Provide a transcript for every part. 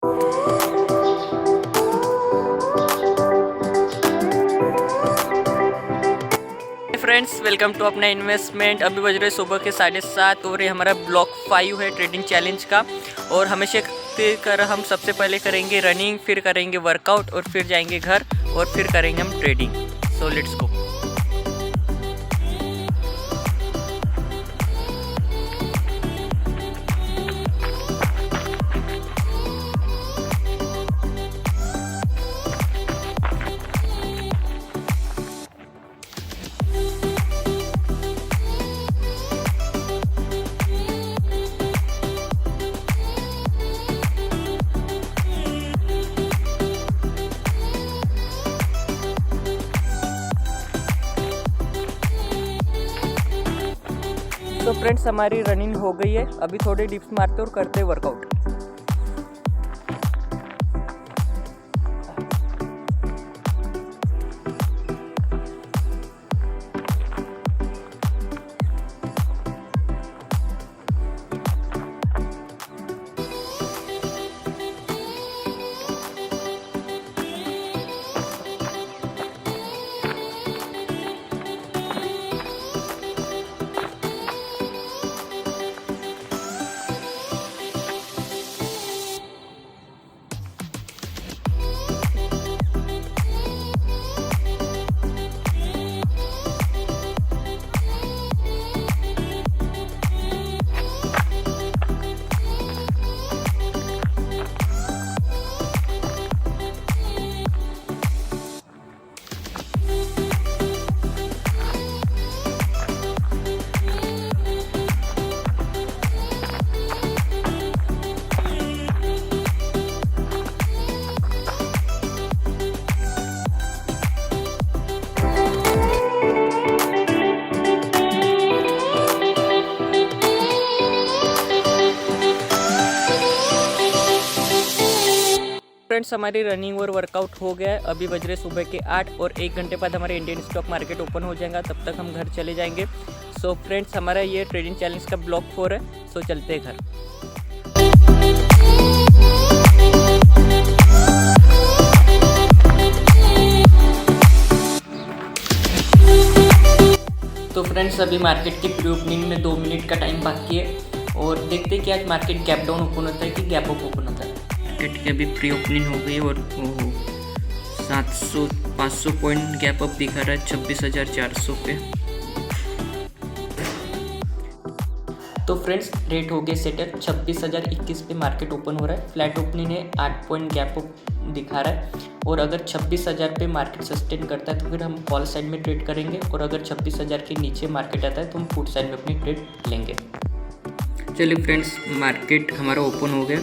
Friends, welcome to अपना investment. अभी बज रहे सुबह के 7:30 और ये हमारा ब्लॉक 5 है ट्रेडिंग चैलेंज का। और हमेशा कर हम सबसे पहले करेंगे रनिंग, फिर करेंगे वर्कआउट और फिर जाएंगे घर और फिर करेंगे हम ट्रेडिंग। So let's go. तो फ्रेंड्स, हमारी रनिंग हो गई है। अभी थोड़े डिप्स मारते और करते वर्कआउट। फ्रेंड्स, हमारी रनिंग और वर्कआउट हो गया है। अभी बज रहे सुबह के 8 और 1 घंटे बाद हमारे इंडियन स्टॉक मार्केट ओपन हो जाएगा। तब तक हम घर चले जाएंगे। सो फ्रेंड्स, हमारा ये ट्रेडिंग चैलेंज का ब्लॉक 4 है। सो चलते हैं घर। तो फ्रेंड्स, अभी मार्केट की प्री ओपनिंग में 2 मिनट का टाइम बाकी है और देखते हैं कि आज मार्केट गैप डाउन ओपन होता है कि गैप अप ओपन होता है। मार्केट की अभी प्री ओपनिंग हो गई और 500 पॉइंट गैप अप दिखा रहा है 26,400 पे। तो फ्रेंड्स, रेट हो गए सेटल 26,021 पे मार्केट ओपन हो रहा है। फ्लैट ओपनिंग है, 8 पॉइंट गैप अप दिखा रहा है। और अगर 26,000 पे मार्केट सस्टेन करता है तो फिर हम कॉल साइड में ट्रेड करेंगे और अगर 26,000 के नीचे मार्केट आता है तो हम पुट साइड में अपनी ट्रेड लेंगे। चलिए फ्रेंड्स, मार्केट हमारा ओपन हो गया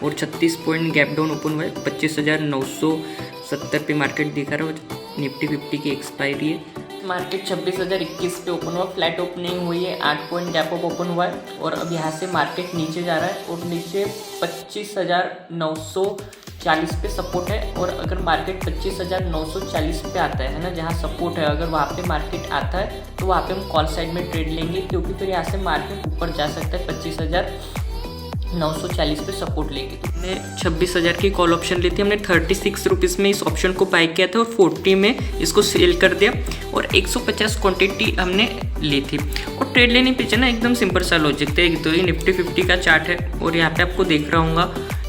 और 36 पॉइंट गैप डाउन ओपन हुआ है। 25,970 पे मार्केट दिखा रहा है और निफ्टी 50 की एक्सपायरी है। मार्केट 26,021 पे ओपन हुआ। फ्लैट ओपनिंग हुई है, 8 पॉइंट गैप अप ओपन हुआ है और अब यहाँ से मार्केट नीचे जा रहा है और नीचे 25,940 पे सपोर्ट है। और अगर मार्केट 25,940 पे आता है ना, जहाँ सपोर्ट है, अगर वहाँ पे मार्केट आता है तो वहाँ पे हम कॉल साइड में ट्रेड लेंगे, क्योंकि फिर यहाँ से मार्केट ऊपर जा सकता है। 25,940 पे सपोर्ट लेंगे। तो हमने 26,000 की कॉल ऑप्शन ली थी। हमने 36 रुपीज़ में इस ऑप्शन को बाय किया था और 40 में इसको सेल कर दिया और 150 क्वांटिटी हमने ली थी। और ट्रेड लेने पीछे ना एकदम सिंपल सा लॉजिक था। एक तो ये निफ्टी 50 का चार्ट है और यहाँ पे आपको देख रहा हूँगा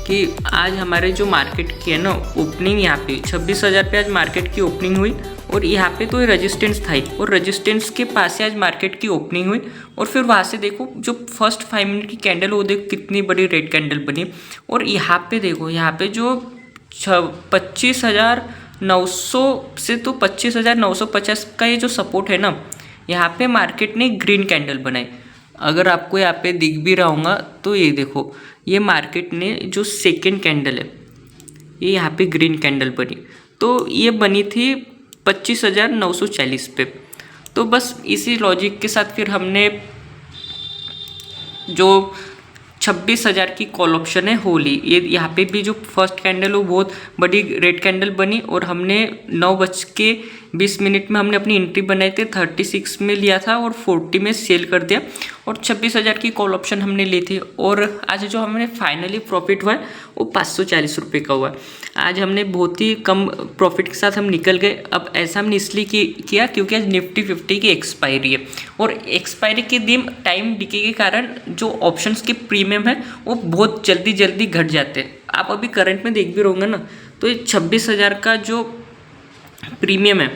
कि आज हमारे जो मार्केट की है ना ओपनिंग, यहाँ पे 26,000 पे आज मार्केट की ओपनिंग हुई और यहाँ पे तो रेजिस्टेंस था ही और रेजिस्टेंस के पास से आज मार्केट की ओपनिंग हुई। और फिर वहाँ से देखो जो फर्स्ट 5 मिनट की कैंडल, वो देखो कितनी बड़ी रेड कैंडल बनी। और यहाँ पे देखो, यहाँ पे जो 25,900 से तो 25,950 का ये जो सपोर्ट है ना, यहाँ पे मार्केट ने ग्रीन कैंडल बनाई। अगर आपको यहाँ पे दिख भी रहा होगा तो ये देखो, ये मार्केट ने जो सेकेंड कैंडल है, ये यहाँ पे ग्रीन कैंडल बनी। तो ये बनी थी 25,940 पे। तो बस इसी लॉजिक के साथ फिर हमने जो 26,000 की कॉल ऑप्शन है हो ली। ये यहाँ पे भी जो फर्स्ट कैंडल हो बहुत बड़ी रेड कैंडल बनी और हमने 9 20 मिनट में हमने अपनी एंट्री बनाई थी, 36 में लिया था और 40 में सेल कर दिया और 26,000 की कॉल ऑप्शन हमने ली थी। और आज जो हमने फाइनली प्रॉफिट हुआ है वो 540 रुपये का हुआ। आज हमने बहुत ही कम प्रॉफिट के साथ हम निकल गए। अब ऐसा हमने इसलिए किया क्योंकि आज निफ्टी 50 की एक्सपायरी है और एक्सपायरी के दिन टाइम डिके के कारण जो ऑप्शंस के प्रीमियम है वो बहुत जल्दी घट जाते हैं। आप अभी करंट में देख भी रहोगे ना, तो ये 26,000 का जो प्रीमियम है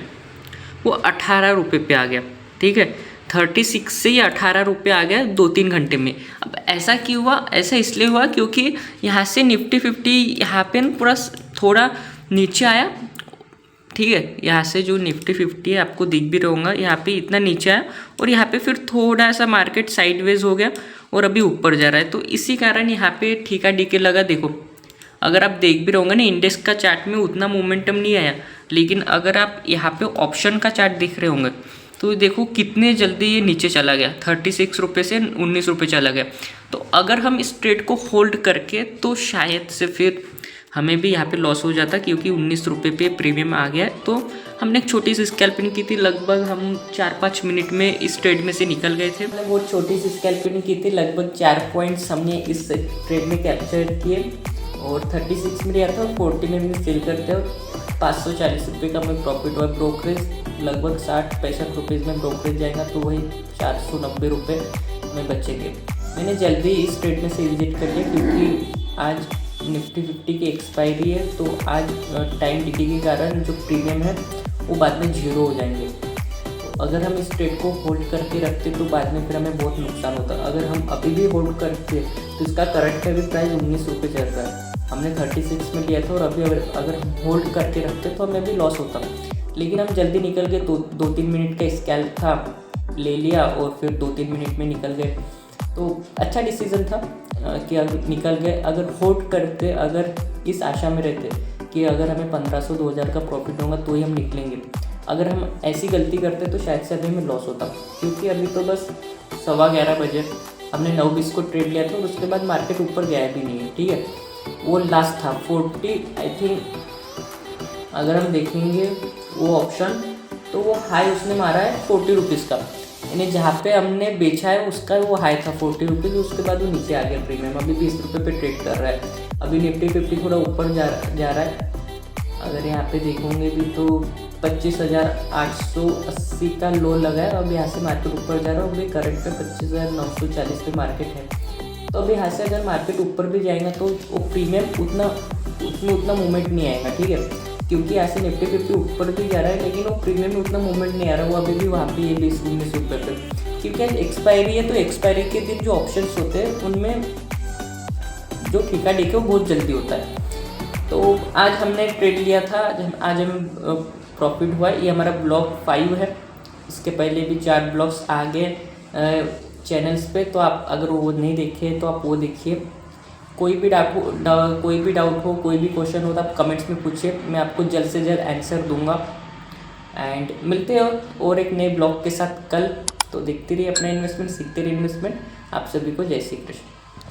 वो 18 रुपये पे आ गया। ठीक है, 36 से ही 18 रुपये आ गया 2-3 घंटे में। अब ऐसा क्यों हुआ? ऐसा इसलिए हुआ क्योंकि यहाँ से निफ्टी 50 यहाँ पे पूरा थोड़ा नीचे आया। ठीक है, यहाँ से जो निफ्टी 50 है आपको दिख भी रहूँगा, यहाँ पे इतना नीचे आया और यहाँ पे फिर थोड़ा सा मार्केट साइडवेज हो गया और अभी ऊपर जा रहा है। तो इसी कारण यहाँ पे ठीका डीके लगा। देखो, अगर आप देख भी रहोगे ना, इंडेक्स का चार्ट में उतना मोमेंटम नहीं आया, लेकिन अगर आप यहाँ पे ऑप्शन का चार्ट देख रहे होंगे तो देखो कितने जल्दी ये नीचे चला गया, 36 रुपये से 19 रुपये चला गया। तो अगर हम इस ट्रेड को होल्ड करके तो शायद से फिर हमें भी यहाँ पे लॉस हो जाता, क्योंकि 19 रुपये पे प्रीमियम आ गया। तो हमने एक छोटी सी स्कैल्पिंग की थी, लगभग हम 4-5 मिनट में इस ट्रेड में से निकल गए थे। हमने बहुत छोटी सी स्कैल्पिंग की थी, लगभग 4 पॉइंट्स हमने इस ट्रेड में कैप्चर किए और 36 में लिया था और 40 में भी सेल करते हो। 540 रुपये का हमें प्रॉफिट हुआ। ब्रोकरेज लगभग 60-65 रुपीज़ में ब्रोकरेज जाएगा, तो वही 490 रुपये में बचेंगे। मैंने जल्दी इस ट्रेड में से एग्जिट कर लिया क्योंकि आज निफ्टी 50 की एक्सपायरी है। तो आज टाइम डिके के कारण जो प्रीमियम है वो बाद में 0 हो जाएंगे। तो अगर हम इस ट्रेड को होल्ड करके रखते तो बाद में फिर हमें बहुत नुकसान होता। अगर हम अभी भी होल्ड करते तो इसका करंट का भी प्राइस 19 रुपये चल रहा है। हमने 36 में लिया था और अभी अगर हम होल्ड करके रखते तो हमें भी लॉस होता। लेकिन हम जल्दी निकल गए, 2-3 मिनट का स्कैल्प था, ले लिया और फिर 2-3 मिनट में निकल गए। तो अच्छा डिसीजन था कि अगर निकल गए। अगर होल्ड करते, अगर इस आशा में रहते कि अगर हमें 1500-2000 का प्रॉफिट होगा तो ही हम निकलेंगे, अगर हम ऐसी गलती करते तो शायद से अभी हमें लॉस होता। क्योंकि अभी तो बस 11:15 बजे हमने 9:20 को ट्रेड लिया था और उसके बाद मार्केट ऊपर गया भी नहीं है। ठीक है, वो लास्ट था 40 आई थिंक। अगर हम देखेंगे वो ऑप्शन तो वो हाई उसने मारा है 40 रुपीज़ का, यानी जहाँ पे हमने बेचा है उसका वो हाई था 40 रुपीज़। उसके बाद वो नीचे आ गया प्रीमियम, अभी 20 रुपये पे ट्रेड कर रहा है। अभी निफ्टी 50 थोड़ा ऊपर जा रहा है। अगर यहाँ पे देखोगे भी तो 25,880 का लो लगा है। अब यहाँ से मार्केट ऊपर जा रहा है। अभी करंट पे 25,940 पे मार्केट है। तो अभी यहाँ से अगर मार्केट ऊपर भी जाएगा तो वो प्रीमियम उतना मूवमेंट नहीं आएगा। ठीक है, क्योंकि यहाँ से निफ्टी 50 ऊपर भी जा रहा है लेकिन वो प्रीमियम में उतना मूवमेंट नहीं आ रहा। वो अभी भी वहाँ पे 20-19 रुपये पे, क्योंकि आज एक्सपायरी है। तो एक्सपायरी के दिन जो ऑप्शंस होते हैं उनमें जो ठीका डीके वो बहुत जल्दी होता है। तो आज हमने ट्रेड लिया था, आज हमें प्रॉफिट हुआ। ये हमारा ब्लॉग 5 है। इसके पहले भी 4 ब्लॉग्स आ गए चैनल्स पे, तो आप अगर वो नहीं देखे तो आप वो देखिए। कोई भी डाउट हो, कोई भी क्वेश्चन हो तो आप कमेंट्स में पूछिए, मैं आपको जल्द से जल्द आंसर दूंगा। एंड मिलते हैं और एक नए ब्लॉग के साथ कल। तो देखते रहिए अपना इन्वेस्टमेंट, सीखते रहिए इन्वेस्टमेंट। आप सभी को जय श्री कृष्ण।